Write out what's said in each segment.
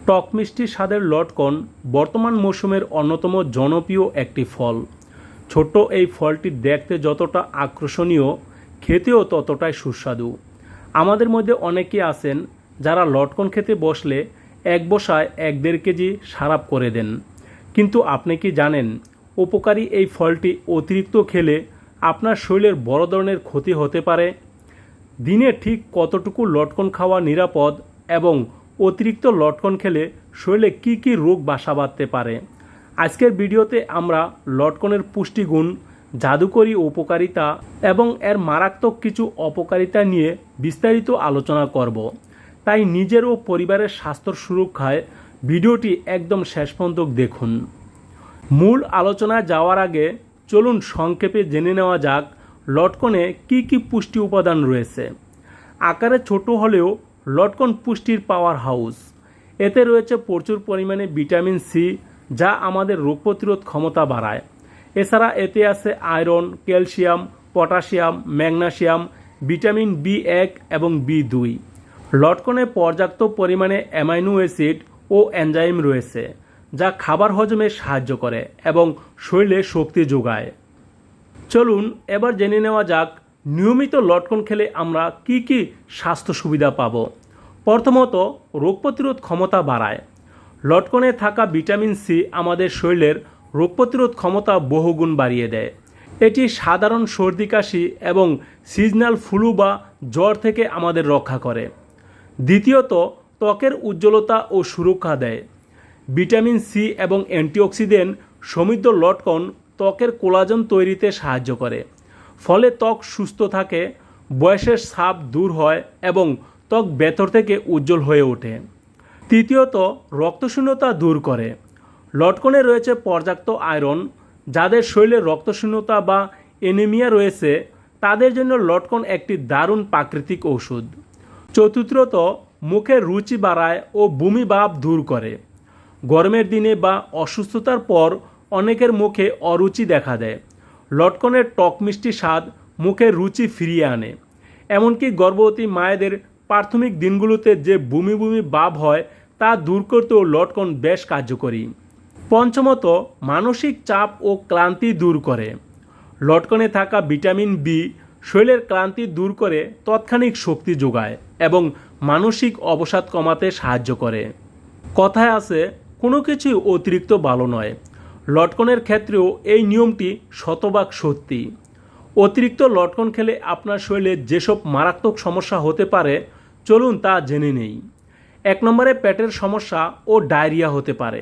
টক মিষ্টি স্বাদের লটকন বর্তমান মৌসুমের অন্যতম জনপ্রিয় একটি ফল। ছোট্ট এই ফলটি দেখতে যতটা আকর্ষণীয়, খেতেও ততটাই সুস্বাদু। আমাদের মধ্যে অনেকেই আছেন যারা লটকন খেতে বসলে এক বসায় 1-1.5 কেজি সারাপ করে দেন। কিন্তু আপনি কি জানেন, উপকারী এই ফলটি অতিরিক্ত খেলে আপনার শরীরের বড় ধরনের ক্ষতি হতে পারে? দিনে ঠিক কতটুকু লটকন খাওয়া নিরাপদ এবং অতিরিক্ত লটকন খেলে শরীরে কী কী রোগ বাসা বাঁধতে পারে? আজকের ভিডিওতে আমরা লটকনের পুষ্টিগুণ, জাদুকরী উপকারিতা এবং এর মারাত্মক কিছু অপকারিতা নিয়ে বিস্তারিত আলোচনা করব। তাই নিজের ও পরিবারের স্বাস্থ্য সুরক্ষায় ভিডিওটি একদম শেষ পর্যন্ত দেখুন। মূল আলোচনায় যাওয়ার আগে চলুন সংক্ষেপে জেনে নেওয়া যাক লটকনে কী কী পুষ্টি উপাদান রয়েছে। আকারে ছোট হলেও লটকন পুষ্টির পাওয়ার হাউস। এতে রয়েছে প্রচুর পরিমাণে ভিটামিন সি, যা আমাদের রোগ প্রতিরোধ ক্ষমতা বাড়ায়। এছাড়া এতে আছে iron, calcium, potassium, magnesium, vitamin B one এবং বি2। লটকনে পর্যাপ্ত পরিমাণে অ্যামাইনো অ্যাসিড ও এনজাইম রয়েছে, যা খাবার হজমে সাহায্য করে এবং শরীরে শক্তি যোগায়। চলুন এবার জেনে নেওয়া যাক নিয়মিত লটকন খেলে আমরা কি কি স্বাস্থ্য সুবিধা পাব। প্রথমত, রোগ প্রতিরোধ ক্ষমতা বাড়ায়। লটকনে থাকা ভিটামিন সি আমাদের শরীরের রোগ প্রতিরোধ ক্ষমতা বহুগুণ বাড়িয়ে দেয়। এটি সাধারণ সর্দি কাশি এবং সিজনাল ফ্লু বা জ্বর থেকে আমাদের রক্ষা করে। দ্বিতীয়ত, ত্বকের উজ্জ্বলতা ও সুরক্ষা দেয়। ভিটামিন সি এবং অ্যান্টিঅক্সিডেন্ট সমৃদ্ধ লটকন ত্বকের কোলাজেন তৈরিতে সাহায্য করে, ফলে ত্বক সুস্থ থাকে, বয়সের ছাপ দূর হয় এবং ত্বক ভেতর থেকে উজ্জ্বল হয়ে ওঠে। তৃতীয়ত, রক্তশূন্যতা দূর করে। লটকনে রয়েছে পর্যাপ্ত আয়রন। যাদের শরীরে রক্তশূন্যতা বা অ্যানিমিয়া রয়েছে, তাদের জন্য লটকন একটি দারুণ প্রাকৃতিক ঔষধ। চতুর্থত, মুখের রুচি বাড়ায় ও বমি ভাব দূর করে। গরমের দিনে বা অসুস্থতার পর অনেকের মুখে অরুচি দেখা দেয়। লটকনের টক মিষ্টি স্বাদ মুখের রুচি ফিরিয়ে আনে। এমনকি গর্ভবতী মায়েদের প্রাথমিক দিনগুলোতে যে বমি বমি ভাব হয়, তা দূর করতেও লটকন বেশ কার্যকরী। পঞ্চমত, মানসিক চাপ ও ক্লান্তি দূর করে। লটকনে থাকা ভিটামিন বি শরীরের ক্লান্তি দূর করে তাৎক্ষণিক শক্তি যোগায় এবং মানসিক অবসাদ কমাতে সাহায্য করে। কথায় আছে, কোনো কিছুই অতিরিক্ত ভালো নয়। লটকনের ক্ষেত্রেও এই নিয়মটি শতভাগ সত্যি। অতিরিক্ত লটকন খেলে আপনার শরীরে যেসব মারাত্মক সমস্যা হতে পারে, চলুন তা জেনে নেই। 1 নম্বরে, পেটের সমস্যা ও ডায়রিয়া হতে পারে।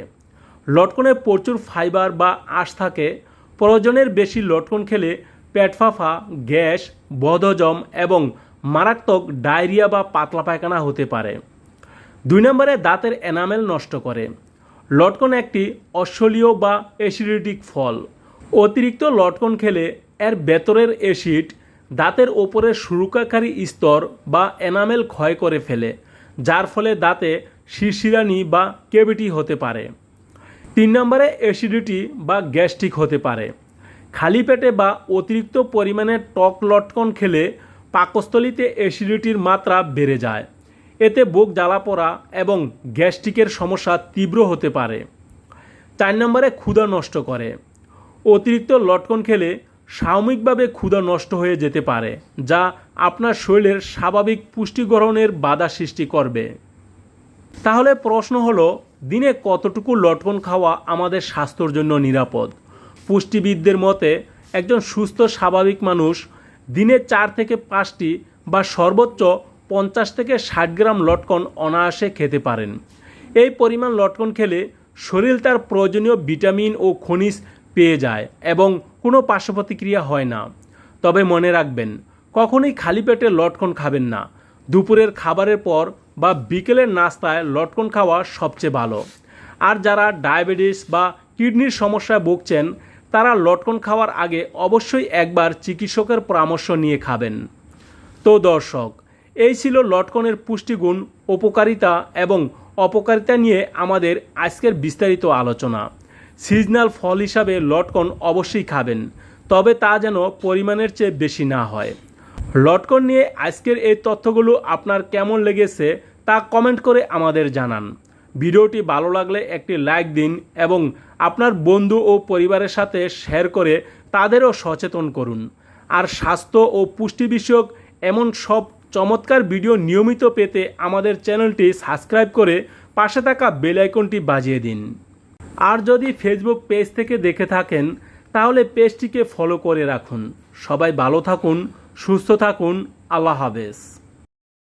লটকনে প্রচুর ফাইবার বা আঁশ থাকে। প্রয়োজনের বেশি লটকন খেলে পেট ফাঁপা, গ্যাস, বদহজম এবং মারাত্মক ডায়রিয়া বা পাতলা পায়খানা হতে পারে। 2 নম্বরে, দাঁতের এনামেল নষ্ট করে। লটকন একটি অশ্বলীয় বা অ্যাসিডিক ফল। অতিরিক্ত লটকন খেলে এর ভেতরের অ্যাসিড দাঁতের ওপরের সুরক্ষাকারী স্তর বা এনামেল ক্ষয় করে ফেলে, যার ফলে দাঁতে শিরশিরানি বা ক্যাভিটি হতে পারে। 3 নম্বরে, অ্যাসিডিটি বা গ্যাস্ট্রিক হতে পারে। খালি পেটে বা অতিরিক্ত পরিমাণে টক লটকন খেলে পাকস্থলীতে অ্যাসিডিটির মাত্রা বেড়ে যায়। এতে বুক জ্বালা পোড়া এবং গ্যাস্ট্রিকের সমস্যা তীব্র হতে পারে। 4 নম্বরে, ক্ষুধা নষ্ট করে। অতিরিক্ত লটকন খেলে সাময়িকভাবে ক্ষুধা নষ্ট হয়ে যেতে পারে, যা আপনার শরীরের স্বাভাবিক পুষ্টি গ্রহণের বাধা সৃষ্টি করবে। তাহলে প্রশ্ন হলো, দিনে কতটুকু লটকন খাওয়া আমাদের স্বাস্থ্যের জন্য নিরাপদ? পুষ্টিবিদদের মতে একজন সুস্থ স্বাভাবিক মানুষ দিনে 4 থেকে 5টি বা সর্বোচ্চ 50 থেকে 60 গ্রাম লটকন অনায়াসে খেতে পারেন। এই পরিমাণ লটকন খেলে শরীর তার প্রয়োজনীয় ভিটামিন ও খনিজ পেয়ে যায় এবং কোনো পার্শ্ব প্রতিক্রিয়া হয় না। তবে মনে রাখবেন, কখনোই খালি পেটে লটকন খাবেন না। দুপুরের খাবারের পর বা বিকেলের নাস্তায় লটকন খাওয়া সবচেয়ে ভালো। আর যারা ডায়াবেটিস বা কিডনির সমস্যায় ভুগছেন, তারা লটকন খাওয়ার আগে অবশ্যই একবার চিকিৎসকের পরামর্শ নিয়ে খাবেন। তো দর্শক, এই ছিল লটকনের পুষ্টিগুণ, উপকারিতা এবং অপকারিতা নিয়ে আমাদের আজকের বিস্তারিত আলোচনা। সিজনাল ফল হিসাবে লটকন অবশ্যই খাবেন, তবে তা যেন পরিমাণের চেয়ে বেশি না হয়। লটকন নিয়ে আজকের এই তথ্যগুলো আপনার কেমন লেগেছে তা কমেন্ট করে আমাদের জানান। ভিডিওটি ভালো লাগলে একটি লাইক দিন এবং আপনার বন্ধু ও পরিবারের সাথে শেয়ার করে তাদেরও সচেতন করুন। আর স্বাস্থ্য ও পুষ্টি বিষয়ক এমন সব চমৎকার ভিডিও নিয়মিত পেতে আমাদের চ্যানেলটি সাবস্ক্রাইব করে পাশে থাকা বেল আইকনটি বাজিয়ে দিন। আর যদি ফেসবুক পেজ থেকে দেখে থাকেন তাহলে পেজটিকে ফলো করে রাখুন। সবাই ভালো থাকুন, সুস্থ থাকুন। আল্লাহ হাফেজ।